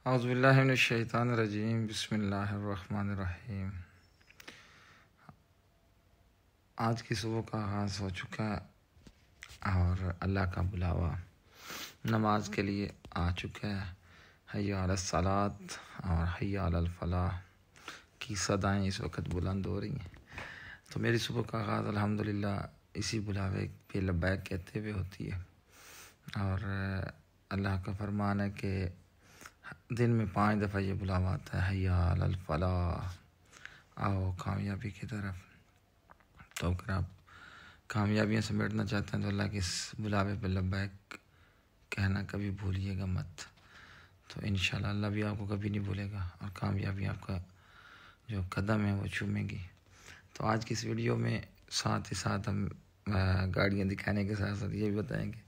औज़ुबिल्लाहिमिनश्शैतानिर्रजीम बिस्मिल्लाहिर्रहमानिर्रहीम। आज की सुबह का आगाज़ हो चुका है और अल्लाह का बुलावा नमाज के लिए आ चुका है। हय्या अलस सलात और हय्या अलल फलाह की सदाएँ इस वक्त बुलंद हो रही हैं। तो मेरी सुबह का आगाज़ अल्हम्दुलिल्लाह इसी बुलावे पे लब्बैक कहते हुए होती है। और अल्लाह का फरमान है कि दिन में 5 दफ़ा ये बुलावा आता है, हय्या अलल फलाह, आओ कामयाबी की तरफ। तो अगर आप कामयाबियाँ समेटना चाहते हैं तो अल्लाह के इस बुलावे पर लब्बैक कहना कभी भूलिएगा मत। तो इंशाअल्लाह अल्लाह भी आपको कभी नहीं भूलेगा और कामयाबी आपका जो कदम है वो चूमेगी। तो आज की इस वीडियो में साथ ही साथ हम गाड़ियाँ दिखाने के साथ साथ ये भी बताएंगे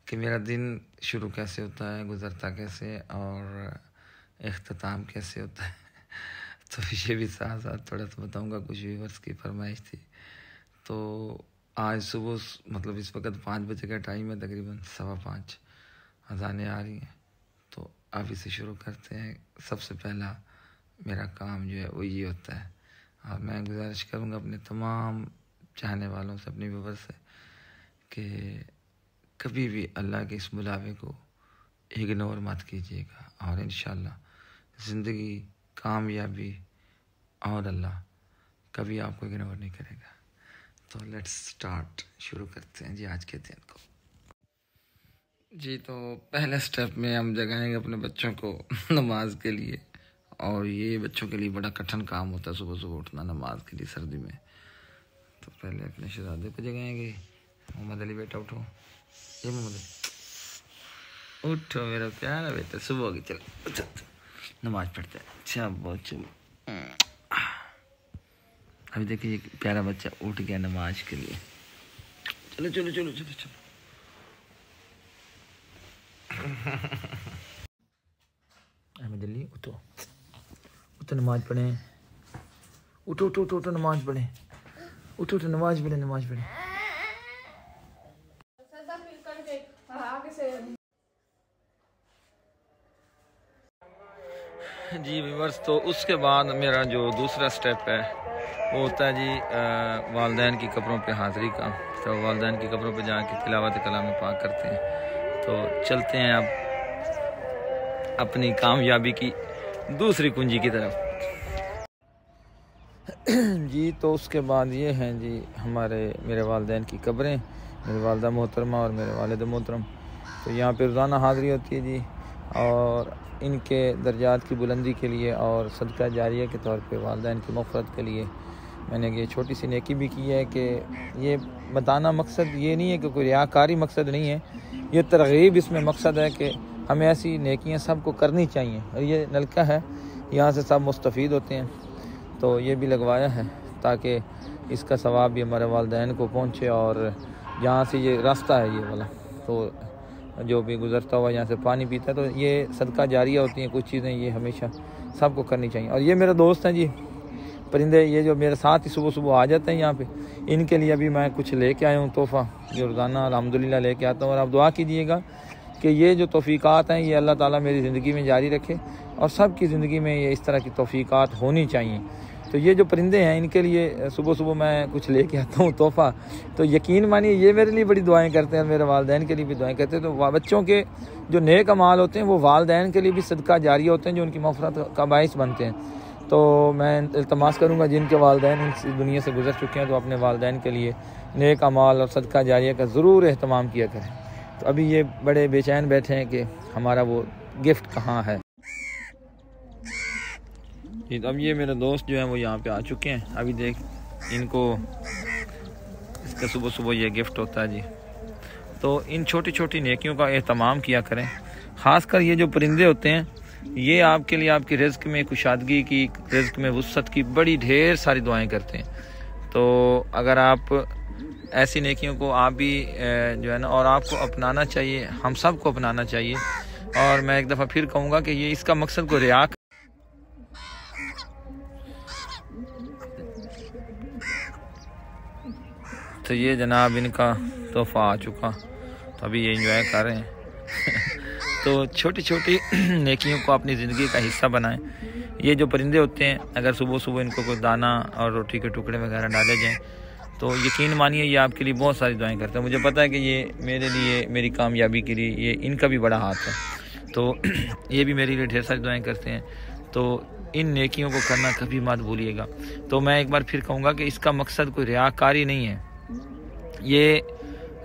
कि मेरा दिन शुरू कैसे होता है, गुज़रता कैसे और इख्तिताम कैसे होता है। तो ये भी साथ साथ थोड़ा सा बताऊंगा। कुछ व्यूअर्स की फरमाइश थी। तो आज सुबह मतलब इस वक्त 5 बजे का टाइम है, तकरीबन 5:15 अज़ानें आ रही हैं। तो अभी से शुरू करते हैं। सबसे पहला मेरा काम जो है वो ये होता है और मैं गुजारिश करूँगा अपने तमाम चाहने वालों से, अपने व्यूअर्स से कि कभी भी अल्लाह के इस बुलावे को इग्नोर मत कीजिएगा और इंशाअल्लाह ज़िंदगी, कामयाबी और अल्लाह कभी आपको इग्नोर नहीं करेगा। तो लेट्स स्टार्ट, शुरू करते हैं जी आज के दिन को। जी तो पहले स्टेप में हम जगाएंगे अपने बच्चों को नमाज के लिए। और ये बच्चों के लिए बड़ा कठिन काम होता है सुबह सुबह उठना नमाज के लिए सर्दी में। तो पहले अपने शहजादे को जगाएंगे। मोहम्मद अली बेटा उठो, ये मोहम्मद अली उठो मेरा प्यारा बेटा, सुबह होगी, चलो चल नमाज पढ़ते हैं। अच्छा बहुत चलो। अभी देखिए ये प्यारा बच्चा उठ गया नमाज के लिए। चलो चलो चलो चलो चलो। अहमद अली उठो, उठो नमाज पढ़े। उठो उठो उठो उठो नमाज पढ़े। उठो उठो नमाज पढ़े, नमाज पढ़े। जी व्यूअर्स, तो उसके बाद मेरा जो दूसरा स्टेप है वो होता है जी वालिदैन की कब्रों पे हाज़िरी का। तो वालिदैन की कब्रों पे जाके तिलावत कलाम पाक करते हैं। तो चलते हैं अब अपनी कामयाबी की दूसरी कुंजी की तरफ। जी तो उसके बाद ये हैं जी मेरे वालिदैन की कब्रें, मेरी वालिदा मोहतरमा और मेरे वालिद मोहतरम। तो यहाँ पे रोज़ाना हाज़िरी होती है जी। और इनके दर्जात की बुलंदी के लिए और सदका जारिया के तौर पे वालिदैन की मग़फ़िरत के लिए मैंने ये छोटी सी नेकी भी की है। कि ये बताना मकसद ये नहीं है कि कोई रियाकारी मकसद नहीं है, ये तरग़ीब इसमें मकसद है कि हमें ऐसी नेकियां सबको करनी चाहिए। और ये नलका है, यहाँ से सब मुस्तफ़ीद होते हैं। तो ये भी लगवाया है ताकि इसका सवाब भी हमारे वालिदैन को पहुँचे। और जहाँ से ये रास्ता है ये वाला, तो जो भी गुज़रता हुआ यहाँ से पानी पीता है, तो ये सदका जारिया होती हैं कुछ चीज़ें, ये हमेशा सबको करनी चाहिए। और ये मेरे दोस्त हैं जी परिंदे, ये जो मेरे साथ ही सुबह सुबह आ जाते हैं यहाँ पे, इनके लिए अभी मैं कुछ लेके आया हूँ तोहफ़ा, जो रोज़ाना अल्हम्दुलिल्लाह लेके आता हूँ। और आप दुआ कीजिएगा कि ये जो तौफ़ीक़ात हैं ये अल्लाह ताला मेरी ज़िंदगी में जारी रखे और सब की ज़िंदगी में ये इस तरह की तौफ़ीक़ात होनी चाहिए। तो ये जो परिंदे हैं इनके लिए सुबह सुबह मैं कुछ लेके आता हूँ तोहफ़ा। तो यकीन मानिए ये मेरे लिए बड़ी दुआएं करते हैं, मेरे वालिदैन के लिए भी दुआएं करते हैं। तो बच्चों के जो नेक अमाल होते हैं वो वालिदैन के लिए भी सदका जारिया होते हैं, जो उनकी मग़फ़िरत का बाइस बनते हैं। तो मैं इल्तमास करूँगा जिनके वालिदैन इस दुनिया से गुज़र चुके हैं, तो अपने वालिदैन के लिए नेक अमाल और सदका जारिया का ज़रूर एहतमाम किया करें। तो अभी ये बड़े बेचैन बैठे हैं कि हमारा वो गिफ्ट कहाँ है। तो अब ये मेरे दोस्त जो हैं वो यहाँ पे आ चुके हैं। अभी देख इनको इसका सुबह सुबह ये गिफ्ट होता है जी। तो इन छोटी छोटी नेकियों का एहतमाम किया करें। ख़ासकर ये जो परिंदे होते हैं ये आपके लिए आपकी रिज़्क़ में कुशादगी की, रिज़्क़ में वुसअत की बड़ी ढेर सारी दुआएं करते हैं। तो अगर आप ऐसी नेकियों को आप भी जो है ना, और आपको अपनाना चाहिए, हम सब को अपनाना चाहिए। और मैं एक दफ़ा फिर कहूँगा कि ये इसका मकसद को रिया। तो ये जनाब इनका तोहफ़ा आ चुका, तो अभी ये एंजॉय कर रहे हैं। तो छोटी छोटी नेकियों को अपनी ज़िंदगी का हिस्सा बनाएं। ये जो परिंदे होते हैं, अगर सुबह सुबह इनको कोई दाना और रोटी के टुकड़े वगैरह डाले जाएँ तो यकीन मानिए ये आपके लिए बहुत सारी दुआएं करते हैं। मुझे पता है कि ये मेरे लिए, मेरी कामयाबी के लिए ये इनका भी बड़ा हाथ है, तो ये भी मेरे लिए ढेर सारी दुआएं करते हैं। तो इन नेकियों को करना कभी मत भूलिएगा। तो मैं एक बार फिर कहूँगा कि इसका मकसद कोई रियाकारी नहीं है। ये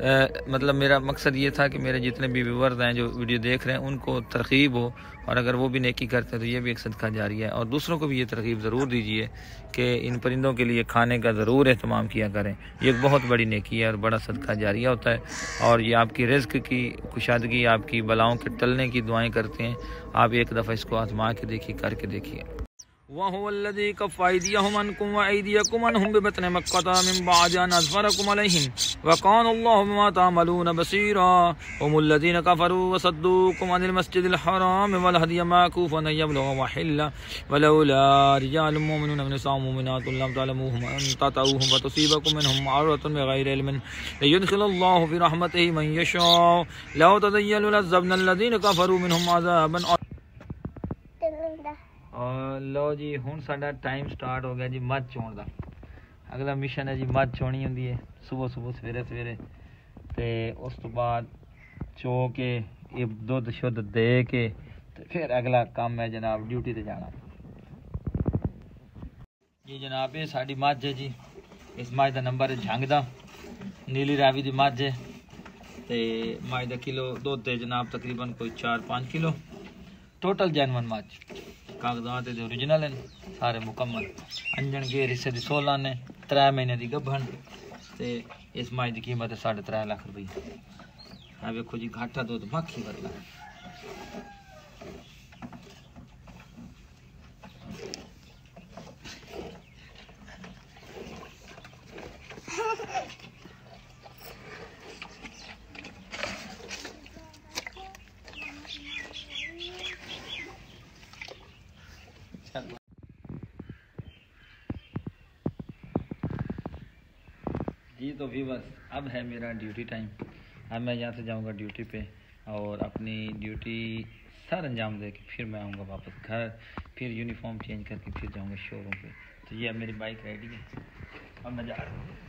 मतलब मेरा मकसद ये था कि मेरे जितने भी व्यूअर्स हैं जो वीडियो देख रहे हैं उनको तरकीब हो, और अगर वो भी नेकी करते हैं तो ये भी एक सदका जारिया है। और दूसरों को भी ये तरकीब ज़रूर दीजिए कि इन परिंदों के लिए खाने का ज़रूर एहतमाम किया करें। ये एक बहुत बड़ी नेकी है और बड़ा सदका जारिया होता है, और ये आपकी रिज़्क़ की कुशादगी, आपकी बलाओं के टलने की दुआएँ करते हैं। आप एक दफ़ा इसको आज़मा के देखिए, करके देखिए। वहुवल्लज़ी कफ़्फ़ा अयदियहुम अन्कुम व अयदियकुम अन्हुम बिबत्नि मक्कता मिन बअदि अन अज़फ़रकुम अलैहिम व काना अल्लाहु बिमा तअमलून बसीरा। हुमुल्लज़ीना कफ़रू व सद्दूकुम अनिल मस्जिदिल हराम वल हदिय माकूफ़न अन यबलुग़ महिल्ला वलौला रिजालुम मुमिनून व निसाउम मुमिनातुन लम तअलमूहुम अन ततऊहुम फ़तुसीबकुम मिनहुम मअरतुन बिग़ैरि इल्मिन लियुदख़िलल्लाहु फ़ी रहमतिही मन यशाअ लौ तज़य्यलू लअज़्ज़बना अल्लज़ीना कफ़रू मिनहुम अज़ाबन। और लो जी हुण साडा टाइम स्टार्ट हो गया जी मझ चोण दा। अगला मिशन है जी मझ चोनी हुंदी है सुबह सुबह सवेरे सवेरे, ते उस तो बाद चो के ये दुध शुद्ध दे के ते फिर अगला काम है जनाब ड्यूटी ते जाना जी। जनाब ये साडी मझ है जी, इस मझ दा नंबर है झंग दा, नीली रावी दी मझ है, ते मझ दा किलो दुध है जनाब तकरीबन कोई 4-5 किलो। टोटल जैनवन मझ, कागजात ओरिजिनल हैं सारे मुकम्मल, अंजन गेर हिस्से दी 16 ने, 3 महीने दी गभन, ते इस मझ की कीमत है 3.5 लाख रुपये। हाँ वेखो जी घाटा दुध मक्खी वर्गा। जी तो व्यूअर्स अब है मेरा ड्यूटी टाइम। अब मैं यहाँ से जाऊँगा ड्यूटी पे और अपनी ड्यूटी सर अंजाम दे के फिर मैं आऊँगा वापस घर, फिर यूनिफॉर्म चेंज करके फिर जाऊँगा शोरूम पे। तो ये अब मेरी बाइक रेडी है, अब मैं जा रहा हूँ।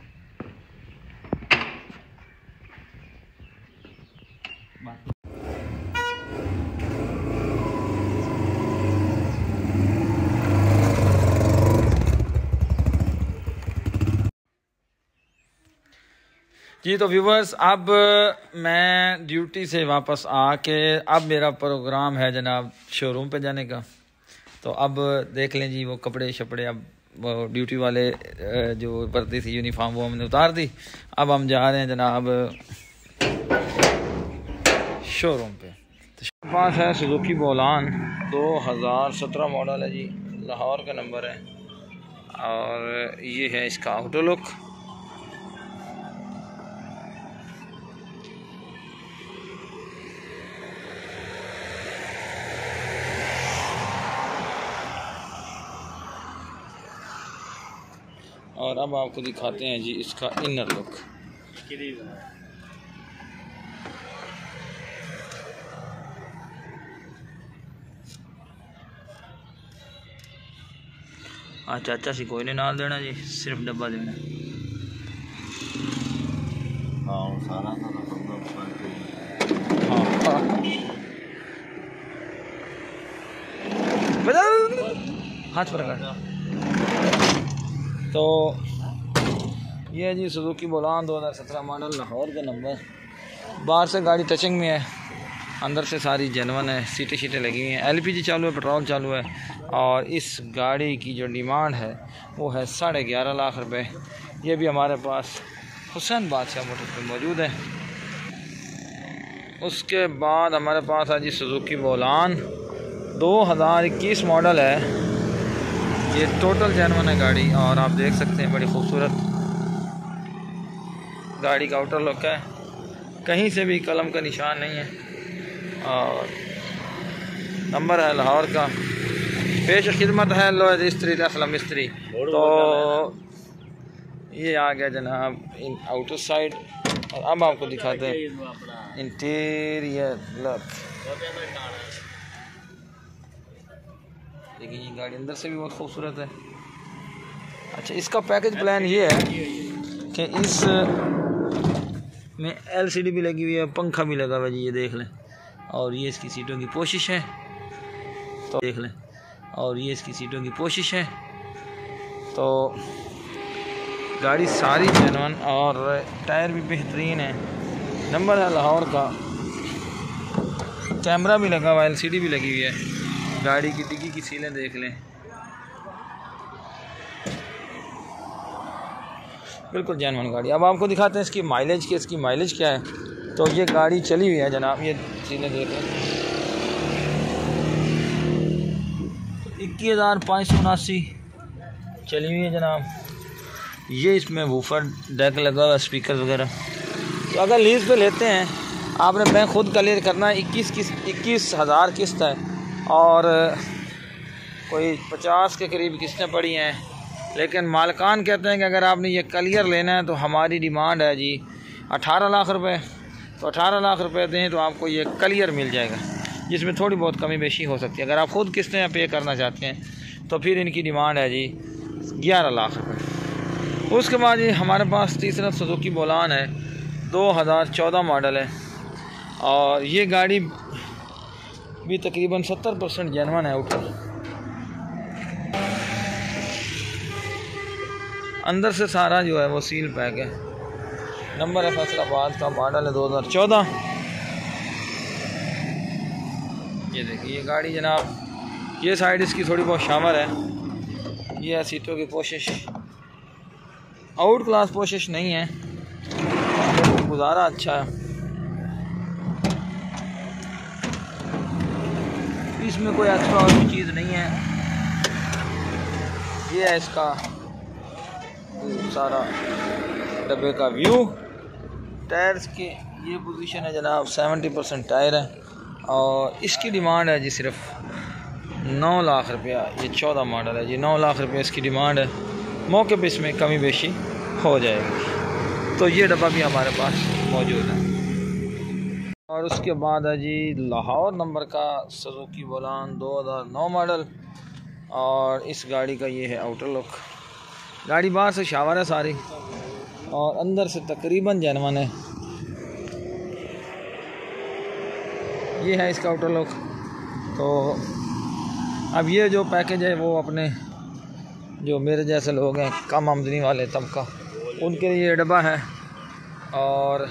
जी तो व्यूवर्स अब मैं ड्यूटी से वापस आके अब मेरा प्रोग्राम है जनाब शोरूम पे जाने का। तो अब देख लें जी वो कपड़े शपड़े, अब वो ड्यूटी वाले जो वर्दी थी यूनिफॉर्म वो हमने उतार दी। अब हम जा रहे हैं जनाब शोरूम पे। तो पास है सुजुकी बोलान 2017 मॉडल है जी, लाहौर का नंबर है, और ये है इसका आउटर लुक। और अब आपको दिखाते हैं जी इसका इनर लुक। हाँ चाचा सी कोई नहीं नाल देना जी, सिर्फ डब्बा देना। हाँ सारा हाथ पर कर। तो ये जी सुजुकी बोलान 2017 मॉडल, लाहौर का नंबर। बाहर से गाड़ी टचिंग में है, अंदर से सारी जेनवन है, सीटें शीटें लगी हुई हैं, एलपीजी चालू है, पेट्रोल चालू है। और इस गाड़ी की जो डिमांड है वो है 11.5 लाख रुपए। ये भी हमारे पास हुसैन बादशाह मोटर्स पे मौजूद है। उसके बाद हमारे पास है जी सुजुकी बोलान 2021 मॉडल है। ये टोटल जेनवन है गाड़ी, और आप देख सकते हैं बड़ी खूबसूरत गाड़ी का आउटर लुक है, कहीं से भी कलम का निशान नहीं है, और नंबर है लाहौर का। पेश खिदमत है लोहे मिस्त्री असलम मिस्त्री। तो ये आ गया जनाब इन आउटर साइड। और अब आपको दिखाते हैं इंटीरियर लुक। देखिए ये गाड़ी अंदर से भी बहुत खूबसूरत है। अच्छा, इसका पैकेज प्लान ये है कि इस में LCD भी लगी हुई है, पंखा भी लगा हुआ है जी, ये देख लें। और ये इसकी सीटों की पोशिश है, तो देख लें। और ये इसकी सीटों की पोशिश है। तो गाड़ी सारी जेन्युइन और टायर भी बेहतरीन है। नंबर है लाहौर का। कैमरा भी लगा हुआ है, LCD भी लगी हुई है। गाड़ी की डिग्गी की सीलें देख लें, बिल्कुल जेन्युइन गाड़ी। अब आपको दिखाते हैं इसकी माइलेज की, इसकी माइलेज क्या है। तो ये गाड़ी चली हुई है जनाब, ये सीलें देख लें। 21,579 चली हुई है जनाब। ये इसमें वूफर डेक लगा हुआ, स्पीकर वगैरह। तो अगर लीज पे लेते हैं, आपने बैंक खुद क्लियर करना है। 21,000 किस्त है और कोई 50 के करीब किस्तें पड़ी हैं। लेकिन मालकान कहते हैं कि अगर आपने ये क्लियर लेना है तो हमारी डिमांड है जी 18 लाख रुपए। तो 18 लाख रुपए दें तो आपको ये क्लियर मिल जाएगा, जिसमें थोड़ी बहुत कमी बेशी हो सकती है। अगर आप खुद किस्तें पे करना चाहते हैं तो फिर इनकी डिमांड है जी 11 लाख रुपए। उसके बाद ये हमारे पास तीसरा सुजुकी बोलान है, 2014 मॉडल है। और ये गाड़ी भी तकरीबन 70% जेन्युइन है। ऊपर अंदर से सारा जो है वो सील पैक है। नंबर है फैसलाबाद का, मॉडल है 2014। ये देखिए ये गाड़ी जनाब, ये साइड इसकी थोड़ी बहुत शावर है। ये है सीटों की पोशिश, आउट क्लास पोशिश नहीं है, गुजारा अच्छा है। इसमें कोई एक्स्ट्रा और भी चीज़ नहीं है। ये है इसका सारा डब्बे का व्यू। टायर्स की ये पोजीशन है जनाब, 70% टायर है। और इसकी डिमांड है जी सिर्फ 9 लाख रुपया। ये 14 मॉडल है जी, 9 लाख रुपया इसकी डिमांड है। मौके पे इसमें कमी बेशी हो जाएगी। तो ये डब्बा भी हमारे पास मौजूद है। और उसके बाद है जी लाहौर नंबर का सुजुकी बोलान 2009 मॉडल। और इस गाड़ी का ये है आउटर लुक। गाड़ी बाहर से शावर है सारी और अंदर से तकरीबन जेन्युइन है। ये है इसका आउटर लुक। तो अब ये जो पैकेज है वो अपने जो मेरे जैसे लोग हैं, कम आमदनी वाले तबका, उनके लिए ये डब्बा है। और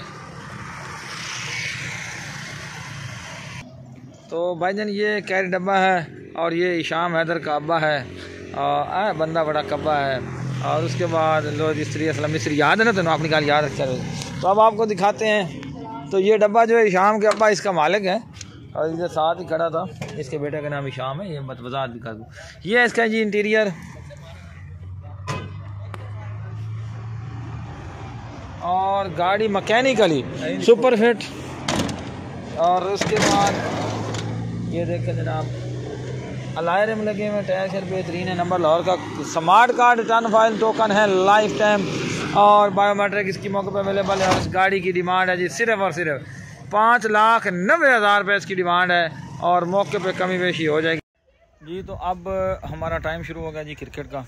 तो भाईजान ये कैरी डब्बा है और ये इशाम हैदर का अब्बा है। बंदा बड़ा कब्बा है। और उसके बाद लो मिस्त्री असलम मिस्त्री, याद है ना तेन अपनी गाल याद रखा रहे। तो अब आपको दिखाते हैं। तो ये डब्बा जो है इशाम के अब्बा इसका मालिक है और इधर साथ ही खड़ा था, इसके बेटे का नाम इशाम है। ये वजाहत भी कर दूँ। ये है इसका जी इंटीरियर। और गाड़ी मैकेनिकली सुपर फिट। और उसके बाद ये देखें जनाब, अलाय रिम लगे हुए, टायर शेयर बेहतरीन है। नंबर लाहौर का, smart card return file token है लाइफ टाइम और बायोमेट्रिक इसकी मौके पर अवेलेबल है। और इस गाड़ी की डिमांड है जी सिर्फ और सिर्फ 5,90,000 रुपये इसकी डिमांड है और मौके पे कमी बेशी हो जाएगी जी। तो अब हमारा टाइम शुरू हो गया जी क्रिकेट का।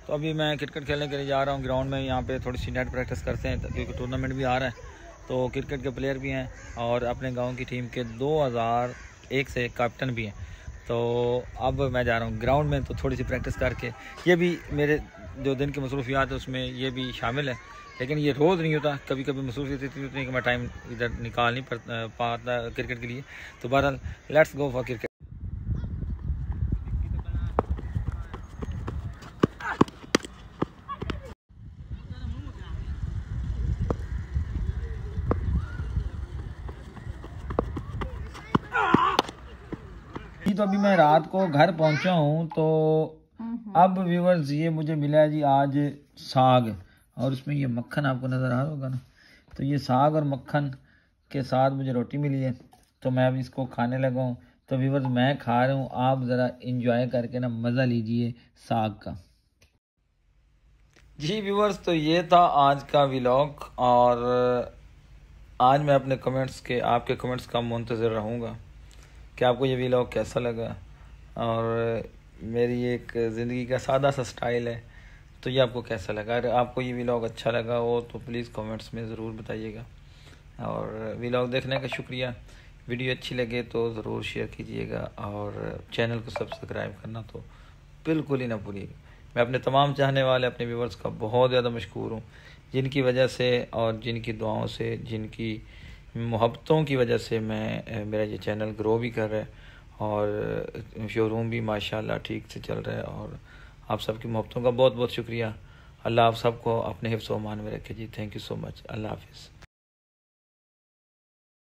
तो अभी मैं क्रिकेट खेलने के लिए जा रहा हूँ ग्राउंड में। यहाँ पे थोड़ी सी नेट प्रैक्टिस करते हैं क्योंकि टूर्नामेंट भी आ रहा है। तो क्रिकेट के प्लेयर भी हैं और अपने गांव की टीम के 2001 से कैप्टन भी हैं। तो अब मैं जा रहा हूँ ग्राउंड में, तो थोड़ी सी प्रैक्टिस करके, ये भी मेरे जो दिन की मसरूफियात है उसमें ये भी शामिल है। लेकिन ये रोज़ नहीं होता, कभी कभी मसरूफियत इतनी होती है कि मैं टाइम इधर निकाल नहीं पाता क्रिकेट के लिए। तो बहरहाल लेट्स गो फॉर क्रिकेट। तो अभी मैं रात को घर पहुंचा हूं। तो अब व्यूअर्स ये मुझे मिला है जी आज साग, और उसमें ये मक्खन आपको नज़र आ रहा होगा ना। तो ये साग और मक्खन के साथ मुझे रोटी मिली है, तो मैं अब इसको खाने लगा हूँ। तो व्यूअर्स मैं खा रहा हूँ, आप ज़रा इंजॉय करके ना मज़ा लीजिए साग का। जी व्यूअर्स, तो ये था आज का व्लॉग। और आज मैं अपने आपके कमेंट्स का मुंतज़िर रहूँगा कि आपको ये व्लॉग कैसा लगा। और मेरी एक ज़िंदगी का सादा सा स्टाइल है, तो ये आपको कैसा लगा। अगर आपको ये व्लॉग अच्छा लगा हो तो प्लीज़ कमेंट्स में ज़रूर बताइएगा। और व्लॉग देखने का शुक्रिया। वीडियो अच्छी लगे तो ज़रूर शेयर कीजिएगा और चैनल को सब्सक्राइब करना तो बिल्कुल ही ना भूलिएगा। मैं अपने तमाम चाहने वाले अपने व्यूवर्स का बहुत ज़्यादा मशकूर हूँ, जिनकी वजह से और जिनकी दुआओं से, जिनकी मोहब्बतों की वजह से मेरा ये चैनल ग्रो भी कर रहा है और शोरूम भी माशाल्लाह ठीक से चल रहा है। और आप सबकी मोहब्बतों का बहुत बहुत शुक्रिया। अल्लाह आप सबको अपने हिफ्ज़ व अमान में रखे जी। Thank you so much. Allah हाफिज़।